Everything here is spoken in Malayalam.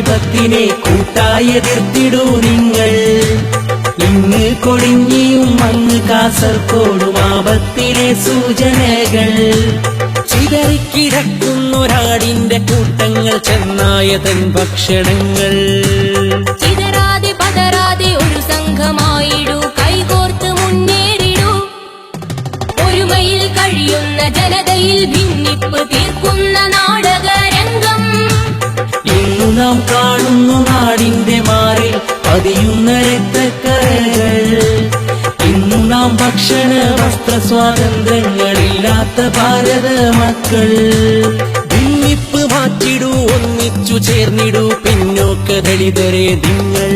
ജനാധിപത്യത്തിനെ കൂട്ടായെതിർത്തിടൂ നിങ്ങൾ. ഇന്ന് കൊടിഞ്ഞിയും അങ്ങ് കാസർകോടും ആപത്തിലെ സൂചനകൾ. ചിതറിക്കിടക്കുന്നൊരാടിന്റെ കൂട്ടങ്ങൾ ചെന്നായതൻ ഭക്ഷണങ്ങൾ. ചിതറാതെ പതറാതെ ഒരു സംഘമായിടൂ, കൈകോർത്ത് മുന്നേറിടൂ. ഒരുമയിൽ കഴിയുന്ന ജനതയിൽ ഭിന്നിപ്പ് തീർക്കുന്ന നാടകരംഗം. ഇന്നു നാം കാണുന്നു നാടിന്റെ മാറിൽ പതിയുന്ന രക്തക്കറകൾ. ഇന്നു നാം ഭക്ഷണ വസ്ത്ര സ്വാതന്ത്ര്യങ്ങളില്ലാത്ത ഭാരത മക്കൾ. ഭിന്നിപ്പ് മാറ്റിടൂ, ഒന്നിച്ചു ചേർന്നിടൂ പിന്നോക്ക ദളിതരെ നിങ്ങൾ.